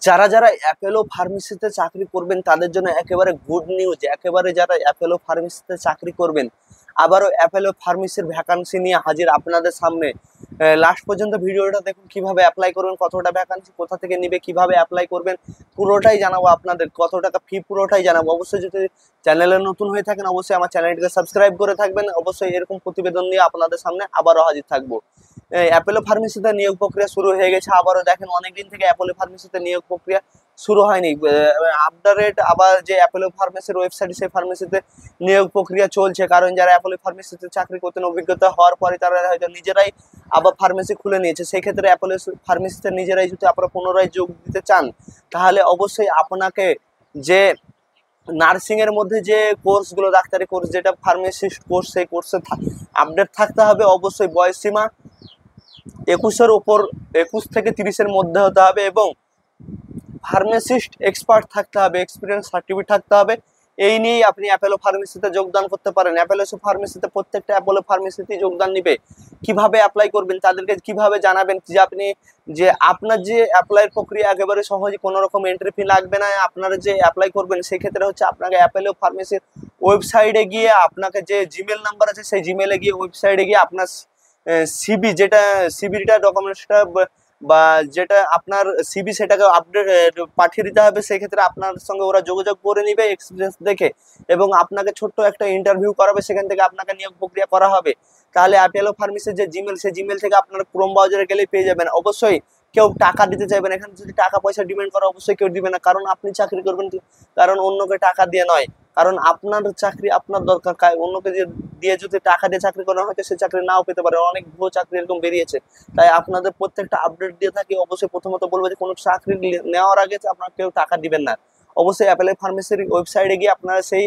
যারা যারা অ্যাপোলো ফার্মেসিতে চাকরি করবেন তাদের জন্য একেবারে গুড নিউজ। একেবারে যারা অ্যাপোলো ফার্মেসিতে চাকরি করবেন, আবারও অ্যাপোলো ফার্মেসির ভ্যাকান্সি নিয়ে হাজির আপনাদের সামনে। লাস্ট পর্যন্ত ভিডিওটা দেখুন, কিভাবে অ্যাপ্লাই করবেন, কতটা ভ্যাকান্সি কোথা থেকে নিবে, কিভাবে অ্যাপ্লাই করবেন, পুরোটাই জানাবো আপনাদের। কত টাকা ফি পুরোটাই জানাবো। অবশ্যই যদি চ্যানেলে নতুন হয়ে থাকেন অবশ্যই আমার চ্যানেলটিকে সাবস্ক্রাইব করে থাকবেন। অবশ্যই এরকম প্রতিবেদন নিয়ে আপনাদের সামনে আবারও হাজির থাকবো। অ্যাপোলো ফার্মেসিতে নিয়োগ প্রক্রিয়া শুরু হয়ে গেছে। আবারও দেখেন, অনেকদিন থেকে অ্যাপোলো ফার্মেসিতে নিয়োগ প্রক্রিয়া শুরু হয়নি। আপডেট আবার যে অ্যাপোলো ফার্মেসির ওয়েবসাইট, সেই ফার্মেসিতে নিয়োগ প্রক্রিয়া চলছে। কারণ যারা অ্যাপোলো ফার্মেসিতে চাকরি করতেন, অভিজ্ঞতা হওয়ার পরে তারা হয়তো নিজেরাই আবার ফার্মেসি খুলে নিয়েছে। সেই ক্ষেত্রে অ্যাপোলো ফার্মেসিতে নিজেরাই যদি আপনারা পুনরায় যোগ দিতে চান, তাহলে অবশ্যই আপনাকে যে নার্সিং এর মধ্যে যে কোর্সগুলো, ডাক্তারি কোর্স যেটা ফার্মেসিস্ট কোর্স, সেই কোর্সে আপডেট থাকতে হবে। অবশ্যই বয়স সীমা 21-এর উপর, 21 থেকে 30-এর মধ্যে হতে হবে এবং ফার্মাসিস্ট এক্সপার্ট থাকতে হবে, এক্সপিরিয়েন্স সার্টিফিকেট থাকতে হবে। এই নিয়েই আপনি অ্যাপোলো ফার্মেসিতে যোগদান করতে পারেন। অ্যাপোলো ফার্মেসিতে প্রত্যেকটা অ্যাপোলো ফার্মেসিতে যোগদান নিবে। কিভাবে অ্যাপ্লাই করবেন, তাদেরকে কিভাবে জানাবেন যে আপনি যে আপনার যে অ্যাপ্লাইয়ের প্রক্রিয়া একেবারে সহজে, কোনো রকম এন্ট্রি ফি লাগবে না। আপনারা যে অ্যাপ্লাই করবেন সেক্ষেত্রে হচ্ছে আপনাকে অ্যাপোলো ফার্মেসির ওয়েবসাইটে গিয়ে, আপনাকে যে জিমেল নাম্বার আছে সেই জিমেলে গিয়ে, ওয়েবসাইটে গিয়ে আপনার সিবি, যেটা সিবিটা ডকুমেন্টসটা বা যেটা আপনার সিবি, সেটাকে আপডেট পাঠিয়ে দিতে হবে। সেক্ষেত্রে আপনার সঙ্গে ওরা যোগাযোগ করে নিবে এক্সপিরিয়েন্স দেখে, এবং আপনাকে ছোট্ট একটা ইন্টারভিউ করাবে। সেখান থেকে আপনাকে নিয়োগ প্রক্রিয়া করা হবে। তাহলে অ্যাপোলো ফার্মেসির যে জিমেল, সেই জিমেল থেকে আপনারা ক্রোম ব্রাউজারে গেলেই পেয়ে যাবেন। অবশ্যই কেউ টাকা দিতে চাইবেন, এখানে যদি টাকা পয়সা ডিমান্ড করে অবশ্যই কেউ দিবে না। কারণ আপনি চাকরি করবেন, কারণ অন্যকে টাকা দিয়ে নয়। কারণ আপনার চাকরি আপনার দরকার। অন্যকে দিয়ে যদি টাকা দিয়ে চাকরি করা হয়তো সে চাকরি নাও পেতে পারে। অনেক ভুয়ো চাকরি এরকম বেরিয়েছে। তাই আপনাদের প্রত্যেকটা আপডেট দিয়ে থাকি। অবশ্যই প্রথমত বলবো যে কোনো চাকরি নেওয়ার আগে আপনার কেউ টাকা দিবেন না। অবশ্যই অ্যাপোলো ফার্মেসির ওয়েবসাইটে গিয়ে আপনারা সেই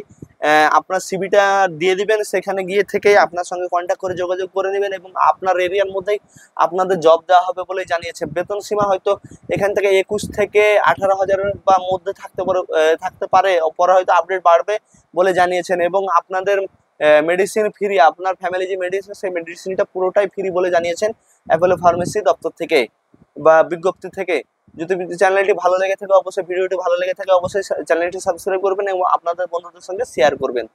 আপনার সিবিটা দিয়ে দিবেন। সেখানে গিয়ে থেকে আপনার সঙ্গে কন্ট্যাক্ট করে যোগাযোগ করে নেবেন এবং আপনার এরিয়ার মধ্যেই আপনাদের জব দেওয়া হবে বলে জানিয়েছে। বেতন সীমা হয়তো এখান থেকে 21 থেকে 18,000-এর বা মধ্যে থাকতে পারে। পরে হয়তো আপডেট বাড়বে বলে জানিয়েছেন। এবং আপনাদের মেডিসিন ফ্রি, আপনার ফ্যামিলি যে মেডিসিন, সেই মেডিসিনটা পুরোটাই ফ্রি বলে জানিয়েছেন অ্যাপোলো ফার্মেসি দপ্তর থেকে বা বিজ্ঞপ্তি থেকে। যদি চ্যানেলটি ভালো লেগে থাকে, অবশ্যই ভিডিওটি ভালো লেগে থাকে অবশ্যই চ্যানেলটি সাবস্ক্রাইব করবেন এবং আপনাদের বন্ধুদের সঙ্গে শেয়ার করবেন।